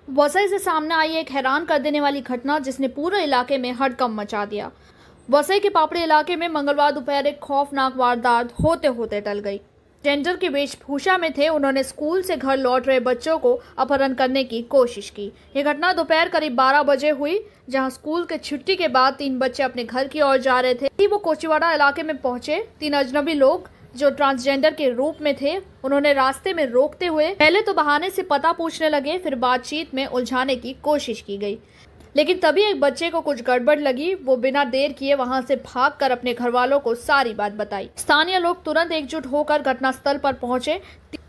वसई से सामने आई एक हैरान कर देने वाली घटना जिसने पूरे इलाके में हड़कंप मचा दिया। वसई के पापड़ी इलाके में मंगलवार दोपहर एक खौफनाक वारदात होते होते टल गई। जेंडर की वेशभूषा में थे, उन्होंने स्कूल से घर लौट रहे बच्चों को अपहरण करने की कोशिश की। ये घटना दोपहर करीब 12 बजे हुई, जहां स्कूल के छुट्टी के बाद 3 बच्चे अपने घर की ओर जा रहे थे। वो कोचीवाड़ा इलाके में पहुंचे। 3 अजनबी लोग जो ट्रांसजेंडर के रूप में थे, उन्होंने रास्ते में रोकते हुए पहले तो बहाने से पता पूछने लगे, फिर बातचीत में उलझाने की कोशिश की गई। लेकिन तभी एक बच्चे को कुछ गड़बड़ लगी। वो बिना देर किए वहां से भागकर अपने घर वालों को सारी बात बताई। स्थानीय लोग तुरंत एकजुट होकर घटनास्थल पर पहुंचे।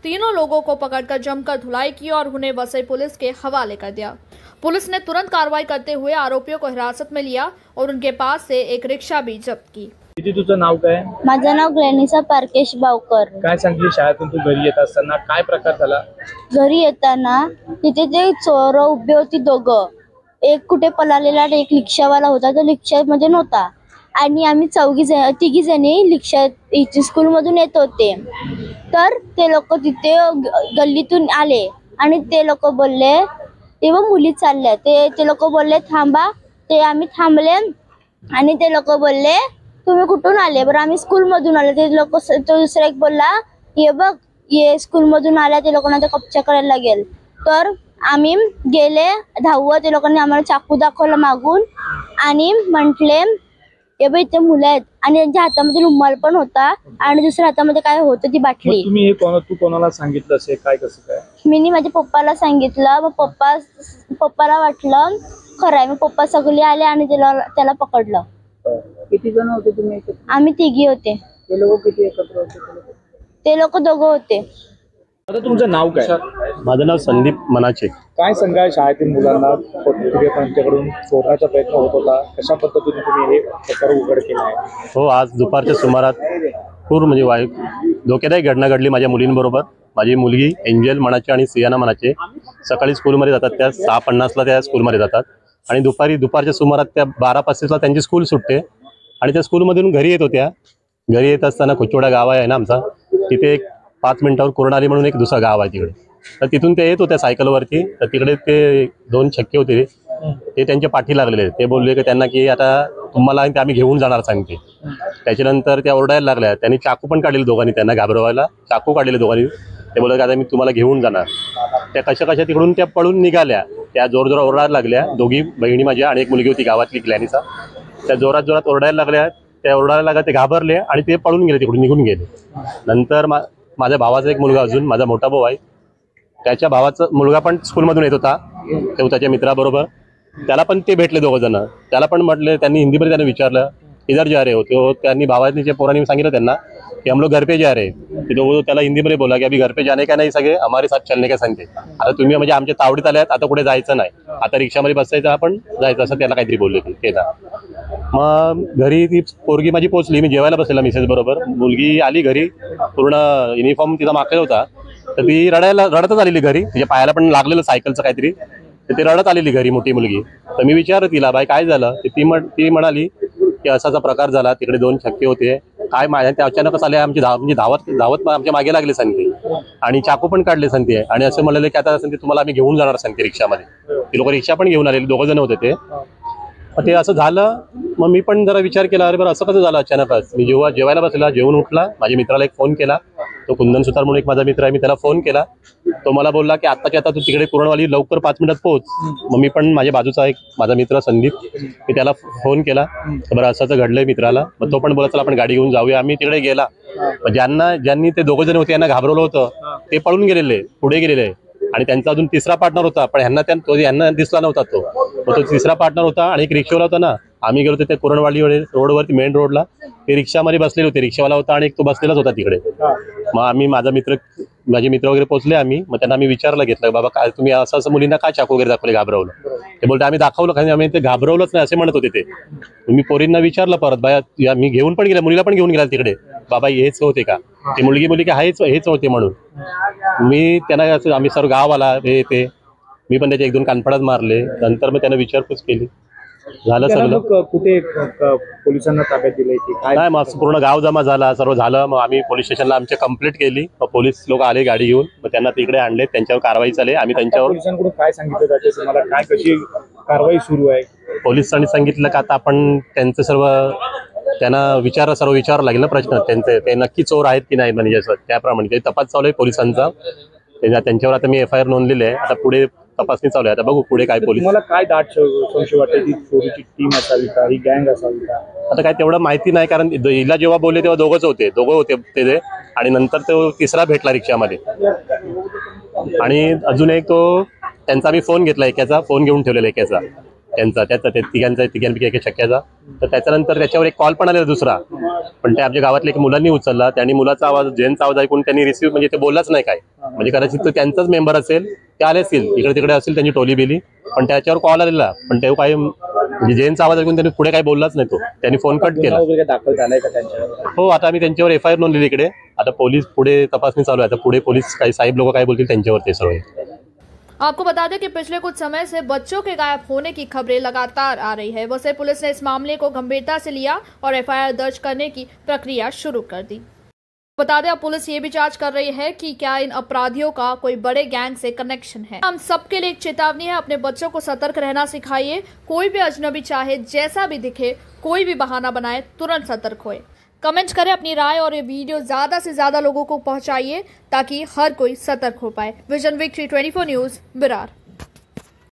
तीनों लोगों को पकड़कर जमकर धुलाई की और उन्हें वसई पुलिस के हवाले कर दिया। पुलिस ने तुरंत कार्रवाई करते हुए आरोपियों को हिरासत में लिया और उनके पास से एक रिक्षा भी जब्त की। तुझं नाव काय? माझं नाव ग्लॅनिसा पार्केश बावकर। काय सांगली शाळेतून तू घरी येत असताना काय प्रकार झाला? घरी येताना तिथे ते चोर उभे होती दोघं, एक कुठे पळालेला आणि एक रिक्षावाला होता, तो रिक्षामध्ये नव्हता आणि आम्ही तिघी जणी रिक्षा स्कूल मधून येत होते। तर ते लोक तिथे गल्लीतून आले आणि ते लोक बोलले तेव्हा मुली चालल्या, ते लोक बोलले थांबा। ते आम्ही थांबले आणि ते लोक बोलले तुम्ही कुठून आले? बरं आम्ही स्कूल मधून आले। ते लोक तो दुसरा एक बोलला ये बघ ये स्कूल मधून आल्या, ते लोकांना ते कपचा करायला लागेल। तर आम्ही गेले धावत, ते लोकांनी आम्हाला चाकू दाखवला मागून आणि म्हटले ये बाई ते मुलं आहेत आणि त्यांच्या हातामध्ये रुमाल पण होता आणि दुसऱ्या हातामध्ये काय होतं ती बाटली। तुम्ही हे तू कोणाला सांगितलं असे काय कसं काय? मी माझ्या पप्पाला सांगितलं, मग पप्पाला वाटलं खरं आहे। मग पप्पा सगळे आले आणि त्याला पकडलं। किती जण होते तुम्ही? आम्ही तिघी होते। ते लोक किती एकत्र होते? ते लोक दोघं होते। आता तुमचं नाव काय? माझं नाव संदीप मनाचे। काय सांगा शाळेतील मुलांना त्यांच्याकडून चोरण्याचा प्रयत्न होत होता, कशा पद्धतीने तुम्ही हे प्रकार उघड केला आहे? हो, आज दुपारच्या सुमारात पूर्ण म्हणजे धोकेदायक घटना घडली माझ्या मुलींबरोबर। माझी मुलगी एंजल मनाचे आणि सियाना मनाचे सकाळी स्कूलमध्ये जातात, त्या 6:50ला त्या स्कूलमध्ये जातात आणि दुपारच्या सुमारात त्या 12:35ला त्यांची स्कूल सुटते आणि त्या स्कूलमधून घरी येत होत्या। घरी येत असताना कोचीवाडा गाव आहे ना आमचा, तिथे एक 5 मिनिटावर कोरणाली म्हणून एक दुसरा गाव आहे तिकडे। तर तिथून ते येत होत्या सायकलवरती, तर तिकडे ते 2 छक्के होते, ते त्यांच्या पाठी लागलेले। ते बोलले की त्यांना की आता तुम्हाला आम्ही घेऊन जाणार सांगते। त्याच्यानंतर त्या ओरडायला लागल्या, त्यांनी चाकू पण काढलेले दोघांनी, त्यांना घाबरवायला चाकू काढलेले दोघांनी। ते बोलले की आता मी तुम्हाला घेऊन जाणार। त्या कशा तिकडून त्या पळून निघाल्या, त्या जोर ओरडायला लागल्या। दोघी बहिणी माझ्या आणि एक मुलगी होती गावातली ग्लॅनिसा, त्या जोरात ओरडायला लागल्या। त्या ओरडायला लागल्या, ते घाबरले आणि ते पळून गेले, तिकडून निघून गेले। नंतर माझ्या भावाचा एक मुलगा, अजून माझा मोठा भाऊ आहे, त्याच्या भावाचा मुलगा पण स्कूलमधून येत होता, तो त्याच्या मित्राबरोबर। त्याला पण ते भेटले दोघं जण। त्याला पण म्हटले, त्यांनी हिंदीमध्ये त्याने विचारलं इधर जा रहे हो? तो त्यांनी भावाच्या पोरांनी सांगितलं त्यांना कि हम लोग घर पे जा रहे। तो त्याला हिंदीमध्ये बोला की अभी घर पे जाने का नाही, सगळे हमारे साथ चलने का सांगते। आता तुम्ही म्हणजे आमच्या तावडीत आल्यात, आता कुठे जायचं नाही, आता रिक्षामध्ये बसायचं, आपण जायचं, असं त्याला काहीतरी बोलले ते। मग घरी ती पोरगी माझी पोचली, मी जेवायला बसलेला मिसेस बरोबर। मुलगी आली घरी, पूर्ण युनिफॉर्म तिचा मागचा होता, तर ती रडतच आलेली घरी, तिच्या पायाला पण लागलेलं सायकलचं काहीतरी, तर ती रडत आलेली घरी मोठी मुलगी। तर मी विचारलं तिला बाई काय झालं? ती म्हणाली की असाचा प्रकार झाला, तिकडे 2 छक्के होते, काय माझ्या त्या अचानकच आले, आमची धावत आमच्या मागे लागले सांगते आणि चाकू पण काढले सांगते आणि असं म्हणाले की आता सांगते तुम्हाला आम्ही घेऊन जाणार सांगते रिक्षामध्ये। ती लोक रिक्षा पण घेऊन आलेली, 2 जण होते ते। ते असं झालं, मग मी पण जरा विचार केला, अरे बरं असं कसं झालं अचानकच। मी जेव्हा जेवायला बसला, जेवून उठला, माझ्या मित्राला एक फोन केला, तो कुंदन सुतार म्हणून एक माझा मित्र आहे, मी त्याला फोन केला। तो मला बोलला की आत्ताच्या आता तू तिकडे पूर्णवाली लवकर 5 मिनिटात पोहोच। मग मी पण माझ्या बाजूचा एक माझा मित्र संदीप, मी त्याला फोन केला, बरं असं घडलंय मित्राला। मग तो पण बोला चला आपण गाडी घेऊन जाऊया। आम्ही तिकडे गेला, ज्यांनी ते 2 जण होते यांना घाबरवलं होतं, ते पळून गेलेले, पुढे गेलेले आणि त्यांचा अजून तिसरा पार्टनर होता, पण ह्यांना दिसला नव्हता तो तिसरा पार्टनर होता आणि एक रिक्षावाला होता ना। आम्ही गेलो होतो त्या कुरणवाडी रोडवरती, मेन रोडला, ते रिक्षामध्ये बसलेले होते, रिक्षावाला होता आणि एक तो बसलेलाच होता तिकडे। मग आम्ही माझे मित्र वगैरे पोहोचले आम्ही, मग त्यांना आम्ही विचारलं घेतलं, बाबा काय तुम्ही असं मुलींना काय चाकू वगैरे दाखवले, घाबरवलं? ते बोलते आम्ही दाखवलं, कारण आम्ही ते घाबरवलंच नाही असे म्हणत होते ते। मी पोरींना विचारलं परत, बाया मी घेऊन पण गेला, मुलीला पण घेऊन गेला तिकडे, बाबा हेच होते का? ती मुलगी बोलली की हेच होते म्हणून। मी त्यांना आम्ही सर्व गाव आला, हे ते मी पण त्याचे 1-2 कानफडात मारले। नंतर मग त्यांना विचारपूस केली, झालं त्याला सगळं. मग कुठे पोलिसांना ताब्यात दिलंय की काय? नाही, मग पूर्ण गाव जमा झाला, सर्व झालं. मग आम्ही पोलीस स्टेशनला आमची कंप्लेंट केली. मग पोलीस लोक आले गाडी घेऊन, मग त्यांना तिकडे आणले, त्यांच्यावर कारवाई चालली. आम्ही त्यांच्यावर पोलिसांकडून काय सांगितलं जाते तुम्हाला, काय कशी कारवाई सुरू आहे? पोलिसांनी सांगितलं का आता आपण त्यांचं सर्व सर्व विचारावं लागेल ना प्रश्न त्यांचे, ते नक्की चोर आहेत की नाही, म्हणजे असं त्याप्रमाणे ते तपास चालू आहे पोलिसांचा. त्यांच्यावर आता मी FIR नोंदलेली आहे. आता पुढे तपासणी चालू आहे. आता बघू पुढे काय पोलीस. तुम्हाला काय दाट संशय वाटते की चोरीची टीम असावी का, ही गँग असावी का? आता काय तेवढं माहिती नाही, कारण हिला जेव्हा बोलले तेव्हा दोघं होते ते, आणि नंतर तो तिसरा भेटला रिक्षामध्ये. आणि अजून एक तो त्यांचा मी फोन घेतला, एकाचा फोन घेऊन ठेवलेला एकाचा, त्याचा ते तिघांपैकी एका शक्याचा. तर त्याच्यानंतर त्याच्यावर एक कॉल पण आलेला दुसरा, पण ते आमच्या गावातल्या एक मुलांनी उचलला. त्यांनी मुलाचा आवाज, जेंट्सचा आवाज ऐकून त्यांनी रिसिव्ह, म्हणजे ते बोललाच नाही काय, म्हणजे कदाचित तो त्यांचाच मेंबर असेल, ते आले असतील इकडे तिकडे असेल त्यांची टोली बिली, पण त्याच्यावर कॉल आलेला, पण ते काय म्हणजे जेंट्सचा आवाज ऐकून त्यांनी पुढे काही बोललाच नाही. तो त्यांनी फोन कट केला. वगैरे दाखल झालाय का त्यांच्यावर? हो, आता आम्ही त्यांच्यावर FIR नोंदलेली इकडे. आता पोलीस पुढे तपासणी चालू आहे. आता पुढे पोलीस काही साहेब लोक काय बोलतील त्यांच्यावर ते सर्व. आपको बता दें कि पिछले कुछ समय से बच्चों के गायब होने की खबरें लगातार आ रही है। वसई पुलिस ने इस मामले को गंभीरता से लिया और FIR दर्ज करने की प्रक्रिया शुरू कर दी। बता दें अब पुलिस ये भी जांच कर रही है कि क्या इन अपराधियों का कोई बड़े गैंग से कनेक्शन है। हम सबके लिए एक चेतावनी है, अपने बच्चों को सतर्क रहना सिखाइए। कोई भी अजनबी चाहे जैसा भी दिखे, कोई भी बहाना बनाए, तुरंत सतर्क होए। कमेंट करें अपनी राय और ये वीडियो ज़्यादा से ज़्यादा लोगों को पहुंचाइए ताकि हर कोई सतर्क हो पाए। Vision victory 24 news, Virar.